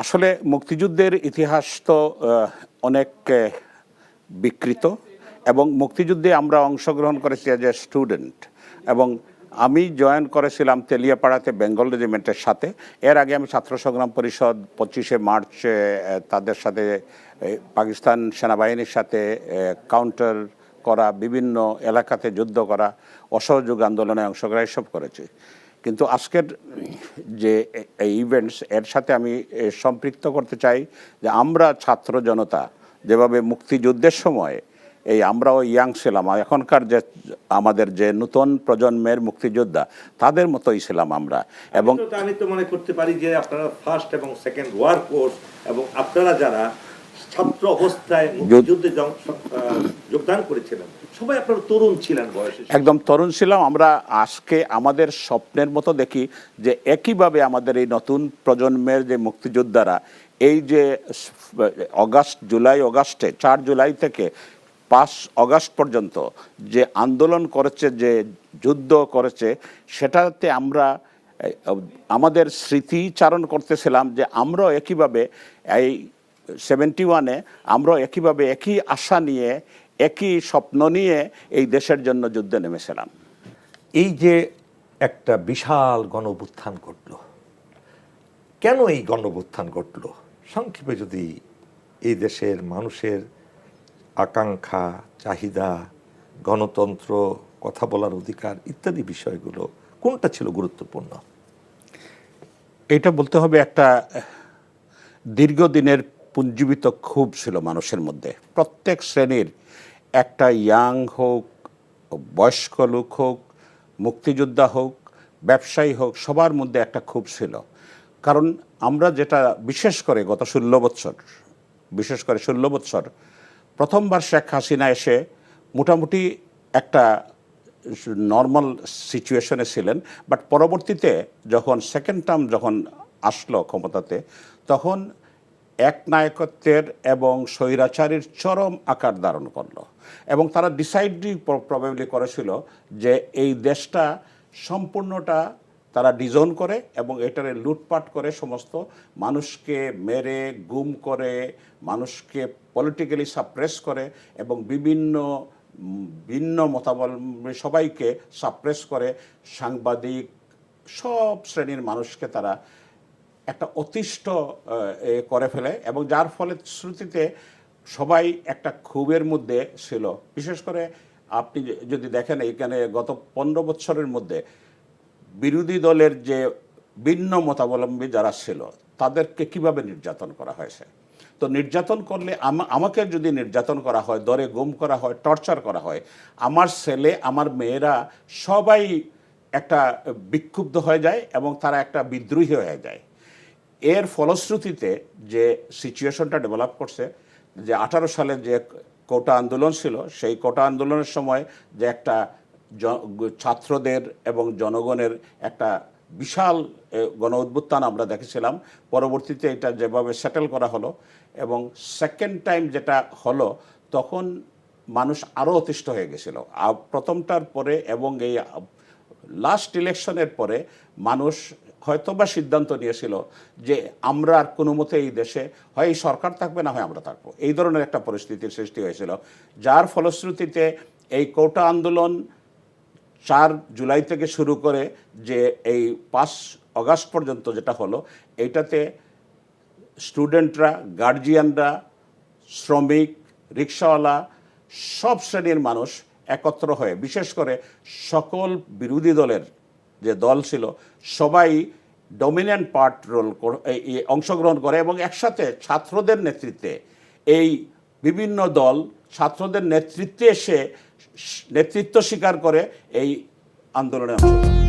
আসলে মুক্তিযুদ্ধের ইতিহাস তো অনেক বিকৃত এবং মুক্তিযুদ্ধে আমরা অংশগ্রহণ করেছি এজ এ স্টুডেন্ট এবং আমি জয়েন করেছিলাম তেলিয়াপাড়াতে বেঙ্গল রেজিমেন্টের সাথে। এর আগে আমি ছাত্র সংগ্রাম পরিষদ 25শে মার্চ তাদের সাথে পাকিস্তান সেনাবাহিনীর সাথে কাউন্টার করা, বিভিন্ন এলাকাতে যুদ্ধ করা, অসহযোগ আন্দোলনে অংশগ্রহণ সব করেছি। কিন্তু আজকের যে এই ইভেন্টস এর সাথে আমি সম্পৃক্ত করতে চাই যে আমরা ছাত্র জনতা যেভাবে মুক্তিযুদ্ধের সময় আমরাও ইয়াং ছিলাম, এখনকার যে আমাদের যে নতুন প্রজন্মের মুক্তিযোদ্ধা তাদের মতোই ছিলাম আমরা। এবং আমি তো মনে করতে পারি যে আপনারা ফার্স্ট এবং সেকেন্ড ওয়ার কোর্স এবং আপনারা যারা ছাত্র অবস্থায় মুক্তিযুদ্ধে যোগদান করেছিলেন সবাই আপনারা তরুণ ছিলেন, বয়সে একদম তরুণ ছিলাম। আমরা আজকে আমাদের স্বপ্নের মতো দেখি যে একইভাবে আমাদের এই নতুন প্রজন্মের যে মুক্তিযোদ্ধারা এই যে অগাস্টে 4 জুলাই থেকে 5 অগাস্ট পর্যন্ত যে আন্দোলন করেছে, যে যুদ্ধ করেছে, সেটাতে আমরা আমাদের স্মৃতিচারণ করতেছিলাম যে আমরাও একইভাবে এই 71-এ আমরাও একইভাবে একই আশা নিয়ে একই স্বপ্ন নিয়ে এই দেশের জন্য যুদ্ধে নেমেছিলাম। এই যে একটা বিশাল গণঅভ্যুত্থান ঘটল, কেন এই গণঅভ্যুত্থান ঘটল সংক্ষেপে যদি এই দেশের মানুষের আকাঙ্ক্ষা, চাহিদা, গণতন্ত্র, কথা বলার অধিকার ইত্যাদি বিষয়গুলো কোনটা ছিল গুরুত্বপূর্ণ? এটা বলতে হবে একটা দীর্ঘদিনের পুঞ্জীবিত ক্ষোভ ছিল মানুষের মধ্যে। প্রত্যেক শ্রেণীর, একটা ইয়াং হোক, বয়স্ক লোক হোক, মুক্তিযোদ্ধা হোক, ব্যবসায়ী হোক, সবার মধ্যে একটা ক্ষোভ ছিল। কারণ আমরা যেটা বিশেষ করে গত 16 বছর প্রথমবার শেখ হাসিনা এসে মোটামুটি একটা নর্মাল সিচুয়েশনে ছিলেন, বাট পরবর্তীতে যখন সেকেন্ড টার্ম যখন আসলো ক্ষমতাতে, তখন একনায়কত্বের এবং স্বৈরাচারীর চরম আকার ধারণ করলো এবং তারা ডিসাইডলি প্রবাবলি করেছিল যে এই দেশটা সম্পূর্ণটা তারা ডিজোন করে এবং এটারে লুটপাট করে, সমস্ত মানুষকে মেরে গুম করে, মানুষকে পলিটিক্যালি সাপ্রেস করে এবং ভিন্ন মতাবলম্বী সবাইকে সাপ্রেস করে, সাংবাদিক সব শ্রেণীর মানুষকে তারা একটা অতিষ্ঠ করে ফেলে এবং যার ফলে শ্রুতিতে সবাই একটা ক্ষোভের মধ্যে ছিল। বিশেষ করে আপনি যদি দেখেন এখানে গত 15 বছরের মধ্যে বিরোধী দলের যে ভিন্ন মতাবলম্বী যারা ছিল তাদেরকে কিভাবে নির্যাতন করা হয়েছে। তো নির্যাতন করলে আমাকে যদি নির্যাতন করা হয়, দরে গুম করা হয়, টর্চার করা হয়, আমার ছেলে, আমার মেয়েরা সবাই একটা বিক্ষুব্ধ হয়ে যায় এবং তারা একটা বিদ্রোহী হয়ে যায়। এর ফলশ্রুতিতে যে সিচুয়েশনটা ডেভেলপ করছে, যে 18 সালে যে কোটা আন্দোলন ছিল, সেই কোটা আন্দোলনের সময় যে একটা ছাত্রদের এবং জনগণের একটা বিশাল গণ অভ্যুত্থান আমরা দেখেছিলাম। পরবর্তীতে এটা যেভাবে সেটেল করা হলো এবং সেকেন্ড টাইম যেটা হলো, তখন মানুষ আরও অতিষ্ঠ হয়ে গেছিল। প্রথমটার পরে এবং এই লাস্ট ইলেকশনের পরে মানুষ হয়তোবা সিদ্ধান্ত নিয়েছিল যে আমরা আর কোনো মতে এই দেশে হয় এই সরকার থাকবে, না হয় আমরা থাকবো। এই ধরনের একটা পরিস্থিতির সৃষ্টি হয়েছিল, যার ফলশ্রুতিতে এই কোটা আন্দোলন 4 জুলাই থেকে শুরু করে যে এই 5 অগাস্ট পর্যন্ত যেটা হলো, এইটাতে স্টুডেন্টরা, গার্জিয়ানরা, শ্রমিক, রিক্সাওয়ালা, সব শ্রেণীর মানুষ একত্র হয়ে, বিশেষ করে সকল বিরোধী দলের যে দল ছিল সবাই ডমিনেন্ট রোল অংশগ্রহণ করে এবং একসাথে ছাত্রদের নেতৃত্বে এই বিভিন্ন দল ছাত্রদের নেতৃত্বে এসে নেতৃত্ব স্বীকার করে এই আন্দোলনে অংশগ্রহণ।